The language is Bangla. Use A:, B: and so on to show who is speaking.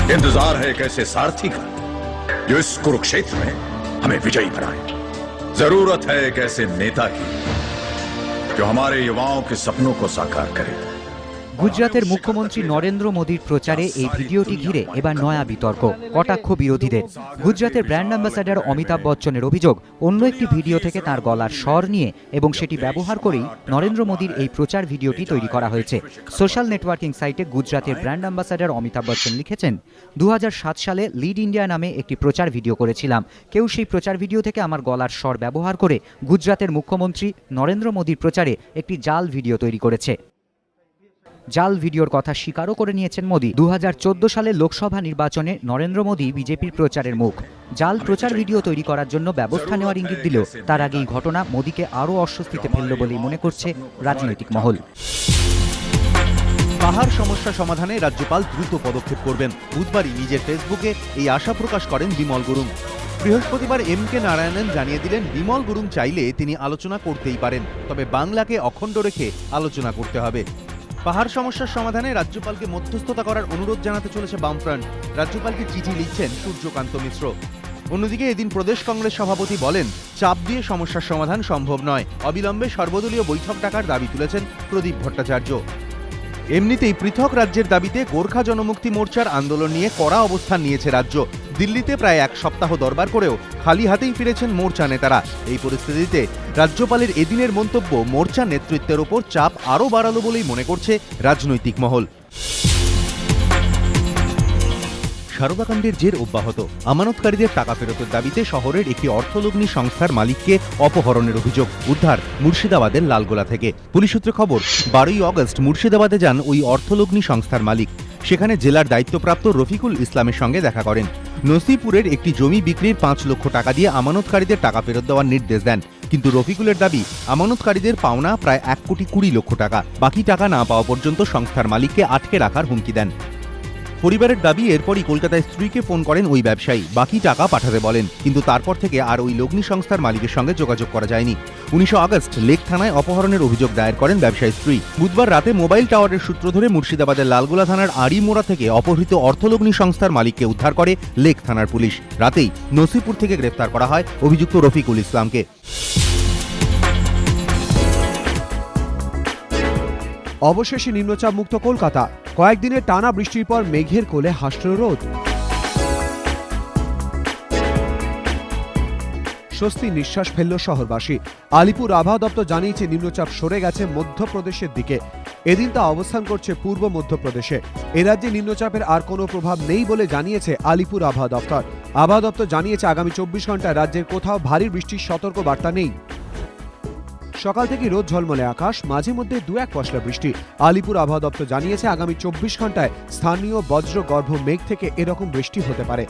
A: इंतजार है एक ऐसे सारथी का जो इस कुरुक्षेत्र में हमें विजयी बनाए। जरूरत है एक ऐसे नेता की जो हमारे युवाओं के सपनों को साकार करे।
B: গুজরাতের মুখ্যমন্ত্রী নরেন্দ্র মোদীর প্রচারে এই ভিডিওটি ঘিরে এবার নয়া বিতর্ক, কটাক্ষ বিরোধীদের। গুজরাতের ব্র্যান্ড অ্যাম্বাসাডার অমিতাভ বচ্চনের অভিযোগ, অন্য একটি ভিডিও থেকে তার গলার স্বর নিয়ে এবং সেটি ব্যবহার করেই নরেন্দ্র মোদীর এই প্রচার ভিডিওটি তৈরি করা হয়েছে। সোশ্যাল নেটওয়ার্কিং সাইটে গুজরাতের ব্র্যান্ড অ্যাম্বাসাডার অমিতাভ বচ্চন লিখেছেন, 2007 সালে লিড ইন্ডিয়া নামে একটি প্রচার ভিডিও করেছিলাম। কেউ সেই প্রচার ভিডিও থেকে আমার গলার স্বর ব্যবহার করে গুজরাতের মুখ্যমন্ত্রী নরেন্দ্র মোদীর প্রচারে একটি জাল ভিডিও তৈরি করেছে। জাল ভিডিওর কথা স্বীকারও করে নিয়েছেন মোদী। 2014 সালে লোকসভা নির্বাচনে নরেন্দ্র মোদী বিজেপির প্রচারের মুখ। জাল প্রচার ভিডিও তৈরি করার জন্য ব্যবস্থা নেওয়ার ইঙ্গিত দিলেও তার আগে এই ঘটনা মোদীকে আরও অস্বস্তিতে ফেলল বলেই মনে করছে রাজনৈতিক মহল।
C: পাহাড় সমস্যা সমাধানে রাজ্যপাল দ্রুত পদক্ষেপ করবেন। বুধবারই নিজের ফেসবুকে এই আশা প্রকাশ করেন বিমল গুরুং। বৃহস্পতিবার MK নারায়ণন জানিয়ে দিলেন, বিমল গুরুং চাইলে তিনি আলোচনা করতেই পারেন, তবে বাংলাকে অখণ্ড রেখে আলোচনা করতে হবে। পাহাড় সমস্যার সমাধানে রাজ্যপালকে মধ্যস্থতা করার অনুরোধ জানাতে চলেছে বামফ্রন্ট। রাজ্যপালকে চিঠি লিখছেন সূর্যকান্ত মিশ্র। অন্যদিকে এদিন প্রদেশ কংগ্রেস সভাপতি বলেন, চাপ দিয়ে সমস্যার সমাধান সম্ভব নয়। অবিলম্বে সর্বদলীয় বৈঠক ডাকার দাবি তুলেছেন প্রদীপ ভট্টাচার্য। এমনিতেই পৃথক রাজ্যের দাবিতে গোর্খা জনমুক্তি মোর্চার আন্দোলন নিয়ে কড়া অবস্থান নিয়েছে রাজ্য। দিল্লিতে প্রায় এক সপ্তাহ দরবার করেও খালি হাতেই ফিরেছেন মোর্চা নেতারা। এই পরিস্থিতিতে রাজ্যপালের এদিনের মন্তব্য মোর্চা নেতৃত্বের ওপর চাপ আরও বাড়ালো বলেই মনে করছে রাজনৈতিক মহল। সারদাকাণ্ডের জের অব্যাহত। আমানতকারীদের টাকা ফেরতের দাবিতে শহরের একটি অর্থলগ্নি সংস্থার মালিককে অপহরণের অভিযোগ। উদ্ধার মুর্শিদাবাদের লালগোলা থেকে। পুলিশ সূত্রে খবর, 12ই আগস্ট মুর্শিদাবাদে যান ওই অর্থলগ্নি সংস্থার মালিক। সেখানে জেলার দায়িত্বপ্রাপ্ত রফিকুল ইসলামের সঙ্গে দেখা করেন। নসিপুরের একটি জমি বিক্রির 5 লক্ষ টাকা দিয়ে আমানতকারীদের টাকা ফেরত দেওয়ার নির্দেশ দেন। কিন্তু রফিকুলের দাবি, আমানতকারীদের পাওনা প্রায় 1,20,00,000 টাকা। বাকি টাকা না পাওয়া পর্যন্ত সংস্থার মালিককে আটকে রাখার হুমকি দেন। পরিবারের দাবি, এরপরই কলকাতায় স্ত্রীকে ফোন করেন ওই ব্যবসায়ী, বাকি টাকা পাঠাতে বলেন। কিন্তু তারপর থেকে আর ওই লগ্নি সংস্থার মালিকের সঙ্গে যোগাযোগ করা যায়নি। 19 আগস্ট লেক থানায় অপহরণের অভিযোগ দায়ের করেন ব্যবসায়ী স্ত্রী। বুধবার রাতে মোবাইল টাওয়ারের সূত্র ধরে মুর্শিদাবাদের লালগোলা থানার আড়িমোড়া থেকে অপহৃত অর্থলগ্নি সংস্থার মালিককে উদ্ধার করে লেক থানার পুলিশ। রাতেই নসিপুর থেকে গ্রেফতার করা হয় অভিযুক্ত রফিকুল ইসলামকে।
D: অবশেষে নিম্নচাপ মুক্ত কলকাতা। কয়েকদিনের টানা বৃষ্টির পর মেঘের কোলে হাসল রোদ। স্বস্তি নিঃশ্বাস ফেলল শহরবাসী। আলিপুর আবহাওয়া দপ্তর জানিয়েছে, নিম্নচাপ সরে গেছে মধ্যপ্রদেশের দিকে। এদিন তা অবস্থান করছে পূর্ব মধ্যপ্রদেশে। এ রাজ্যে নিম্নচাপের আর কোনো প্রভাব নেই বলে জানিয়েছে আলিপুর আবহাওয়া দপ্তর। আবহাওয়া দপ্তর জানিয়েছে, আগামী 24 ঘন্টায় রাজ্যের কোথাও ভারী বৃষ্টির সতর্ক বার্তা নেই। সকাল থেকে রোদ ঝলমলে আকাশ, মাঝে মধ্যে 2-1 পশলা বৃষ্টি। আলিপুর আবহাওয়া দপ্তর জানিয়েছে, আগামী 24 ঘন্টায় স্থানীয় বজ্রগর্ভ মেঘ থেকে এরকম বৃষ্টি হতে পারে।